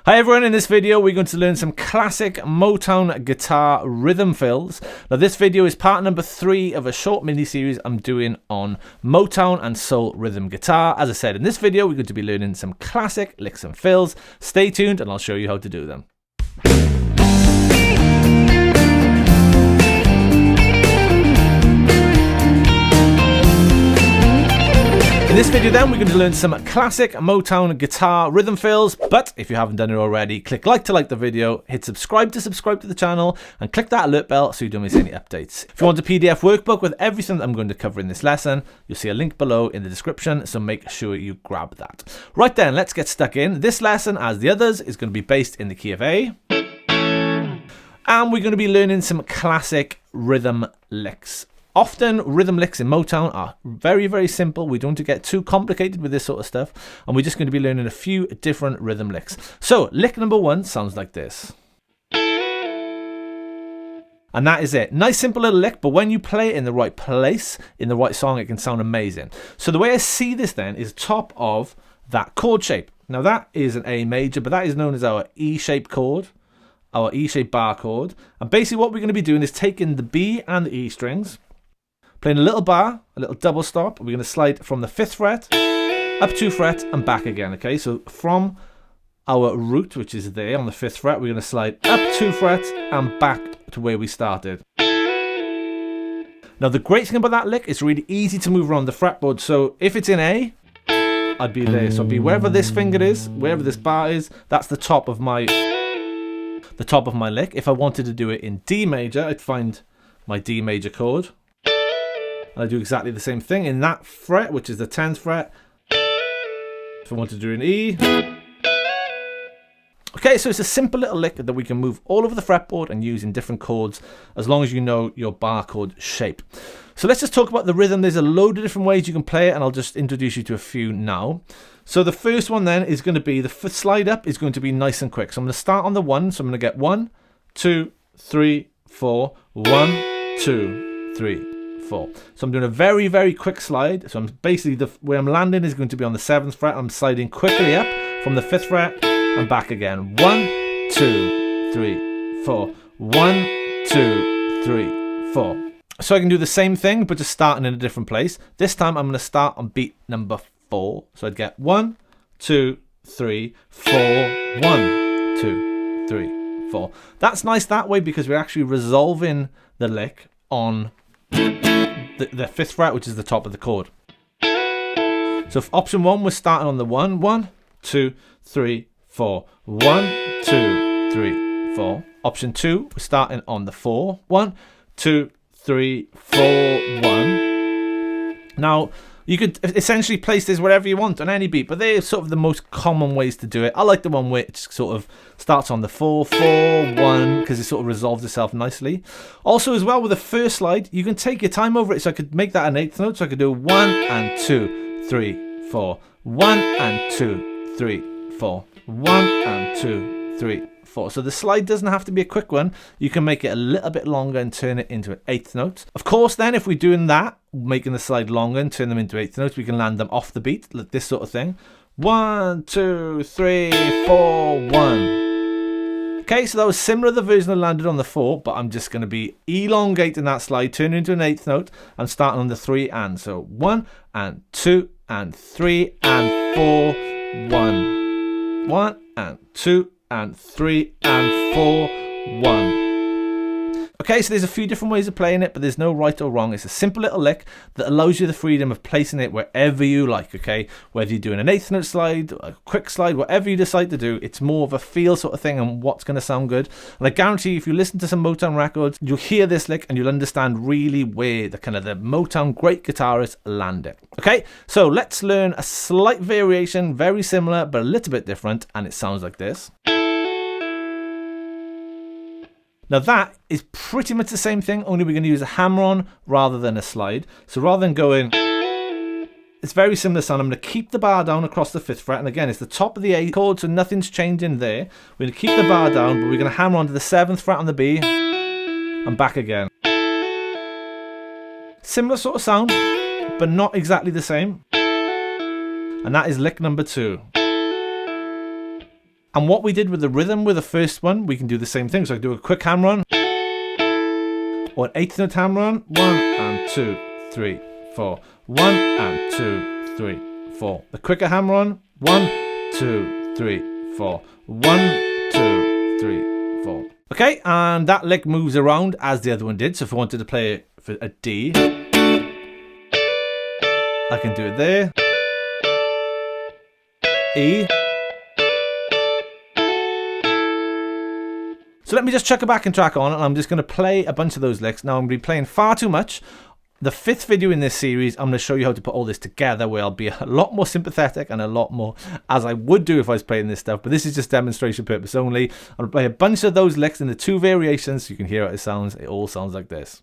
Hi everyone, in this video we're going to learn some classic Motown guitar rhythm fills. Now this video is part number 3 of a short mini series I'm doing on Motown and soul rhythm guitar. As I said, in this video we're going to be learning some classic licks and fills. Stay tuned and I'll show you how to do them. In this video then, we're going to learn some classic Motown guitar rhythm fills, but if you haven't done it already, click like to like the video, hit subscribe to the channel, and click that alert bell so you don't miss any updates. If you want a PDF workbook with everything that I'm going to cover in this lesson, you'll see a link below in the description, so make sure you grab that. Right then, let's get stuck in. This lesson, as the others, is going to be based in the key of A, and we're going to be learning some classic rhythm licks. Often rhythm licks in Motown are very, very simple. We don't want to get too complicated with this sort of stuff. And we're just going to be learning a few different rhythm licks. So lick number 1 sounds like this. And that is it. Nice simple little lick, but when you play it in the right place, in the right song, it can sound amazing. So the way I see this then is top of that chord shape. Now that is an A major, but that is known as our E-shaped chord. Our E-shaped bar chord. And basically what we're going to be doing is taking the B and the E strings, playing a little bar, a little double stop. We're going to slide from the 5th fret, up 2 fret, and back again, okay? So from our root, which is there on the 5th fret, we're going to slide up 2 frets and back to where we started. Now, the great thing about that lick, it's really easy to move around the fretboard. So if it's in A, I'd be there. So I'd be wherever this finger is, wherever this bar is, that's the top of my lick. If I wanted to do it in D major, I'd find my D major chord. And I do exactly the same thing in that fret, which is the 10th fret. If I want to do an E. Okay, so it's a simple little lick that we can move all over the fretboard and use in different chords, as long as you know your bar chord shape. So let's just talk about the rhythm. There's a load of different ways you can play it, and I'll just introduce you to a few now. So the first one then is going to be, the slide up is going to be nice and quick. So I'm going to start on the 1, so I'm going to get 1, 2, 3, 4, 1, 2, 3. 4. So I'm doing a very, very quick slide. So I'm basically, where I'm landing is going to be on the 7th fret. I'm sliding quickly up from the 5th fret and back again. 1, 2, 3, 4. 1, 2, 3, 4. So I can do the same thing, but just starting in a different place. This time I'm going to start on beat number 4. So I'd get 1, 2, 3, 4, 1, 2, 3, 4. That's nice that way because we're actually resolving the lick on the 5th fret, which is the top of the chord. So if option 1 was starting on the 1, 1, 2, 3, 4, 1, 2, 3, 4. Option 2 was starting on the 4, 1, 2, 3, 4, 1. Now you could essentially place this wherever you want on any beat, but they're sort of the most common ways to do it. I like the one which sort of starts on the 4, 4, 1, because it sort of resolves itself nicely. Also as well, with the first slide, you can take your time over it. So I could make that an 8th note. So I could do 1 and 2, 3, 4, 1 and 2, 3, 4, 1 and 2, 3, 4. So the slide doesn't have to be a quick one. You can make it a little bit longer and turn it into an 8th note. Of course, then if we're doing that, making the slide longer and turn them into 8th notes, we can land them off the beat, like this sort of thing. 1, 2, 3, 4, 1. Okay, so that was similar to the version I landed on the 4, but I'm just going to be elongating that slide, turning into an 8th note, and starting on the 3 and. So 1 and 2 and 3 and 4, 1. 1 and 2 and 3 and 4, 1. Okay, so there's a few different ways of playing it, but there's no right or wrong. It's a simple little lick that allows you the freedom of placing it wherever you like, okay? Whether you're doing an 8th note slide, a quick slide, whatever you decide to do, it's more of a feel sort of thing and what's going to sound good. And I guarantee you, if you listen to some Motown records, you'll hear this lick and you'll understand really where the kind of the Motown great guitarists land it. Okay, so let's learn a slight variation, very similar, but a little bit different, and it sounds like this. Now that is pretty much the same thing, only we're going to use a hammer-on rather than a slide. So rather than going, it's very similar sound. I'm going to keep the bar down across the 5th fret, and again, it's the top of the A chord, so nothing's changing there. We're going to keep the bar down, but we're going to hammer onto the 7th fret on the B, and back again. Similar sort of sound, but not exactly the same. And that is lick number 2. And what we did with the rhythm with the first one, we can do the same thing. So I do a quick hammer on, or an 8th note hammer on. 1 and 2, 3, 4. 1 and 2, 3, 4. The quicker hammer on. 1, 2, 3, 4. 1, 2, 3, 4. Okay, and that lick moves around as the other one did. So if I wanted to play it for a D, I can do it there. E. So let me just chuck a backing track on, and I'm just going to play a bunch of those licks. Now I'm going to be playing far too much. The 5th video in this series, I'm going to show you how to put all this together, where I'll be a lot more sympathetic and a lot more as I would do if I was playing this stuff. But this is just demonstration purpose only. I'm going to play a bunch of those licks in the 2 variations so you can hear how it sounds. It all sounds like this.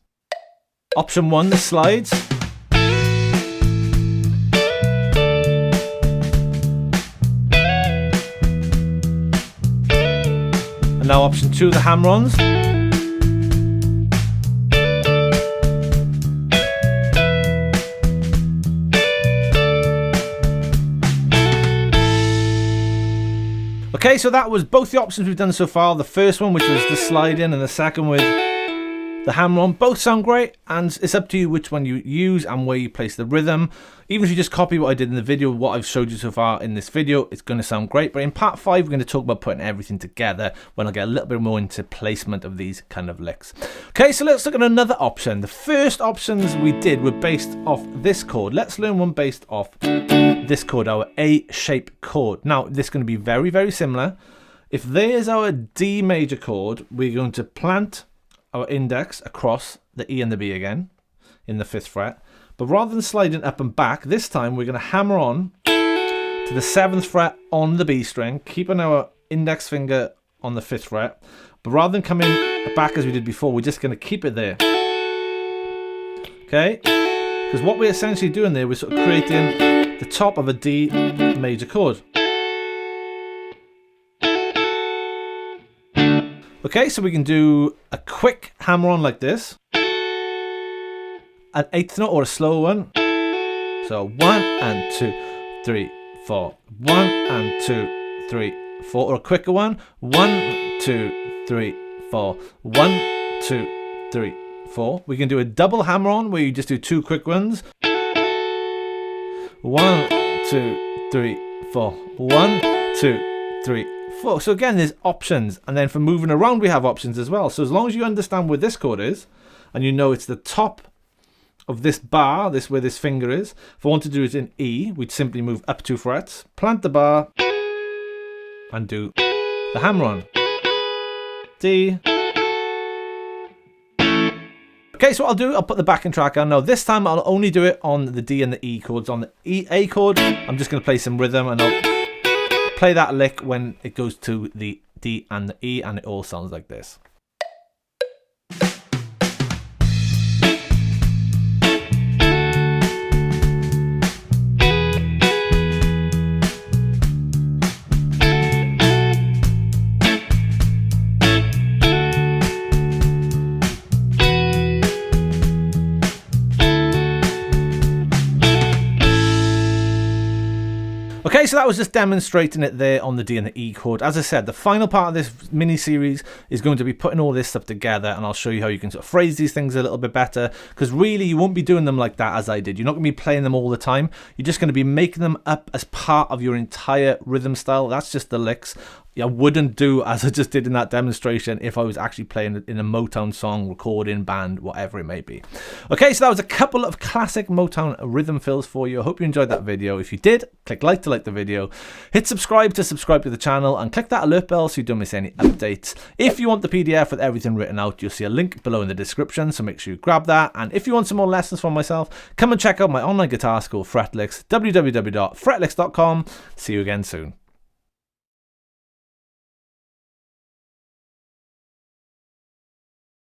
Option 1, the slides. And now option 2, the hammer-ons. Okay, so that was both the options we've done so far. The first one, which was the slide in, and the second with the hammer on. Both sound great, and it's up to you which one you use and where you place the rhythm. Even if you just copy what I did in the video, what I've showed you so far in this video, it's going to sound great. But in part 5, we're going to talk about putting everything together when I get a little bit more into placement of these kind of licks. Okay, so let's look at another option. The first options we did were based off this chord. Let's learn one based off this chord, our A shape chord. Now, this is going to be very, very similar. If there's our D major chord, we're going to plant our index across the E and the B again in the 5th fret. But rather than sliding up and back, this time we're going to hammer on to the 7th fret on the B string, keeping our index finger on the 5th fret. But rather than coming back as we did before, we're just going to keep it there. Okay? Because what we're essentially doing there, we're sort of creating the top of a D major chord. Okay, so we can do a quick hammer on like this, an 8th note or a slow one. So 1 and 2, 3, 4. 1 and 2, 3, 4. Or a quicker one. 1, 2, 3, 4. 1, 2, 3, 4. We can do a double hammer on where you just do 2 quick ones. 1, 2, 3, 4. 1, 2, 3, 4. So again, there's options, and then for moving around we have options as well. So as long as you understand where this chord is and you know it's the top of this bar, this where this finger is. If I want to do it in E, we'd simply move up 2 frets, plant the bar and do the hammer on. D. Okay, so what I'll do, I'll put the backing track on. Now this time I'll only do it on the D and the E chords. On the A chord, I'm just going to play some rhythm, and I'll play that lick when it goes to the D and the E, and it all sounds like this. Okay, so that was just demonstrating it there on the D and the E chord. As I said, the final part of this mini-series is going to be putting all this stuff together, and I'll show you how you can sort of phrase these things a little bit better, because really you won't be doing them like that as I did. You're not going to be playing them all the time. You're just going to be making them up as part of your entire rhythm style. That's just the licks. I wouldn't do as I just did in that demonstration if I was actually playing in a Motown song, recording, band, whatever it may be. Okay, so that was a couple of classic Motown rhythm fills for you. I hope you enjoyed that video. If you did, click like to like the video, hit subscribe to subscribe to the channel, and click that alert bell so you don't miss any updates. If you want the PDF with everything written out, you'll see a link below in the description, so make sure you grab that. And if you want some more lessons from myself, come and check out my online guitar school, Fretlix, www.fretlix.com. See you again soon.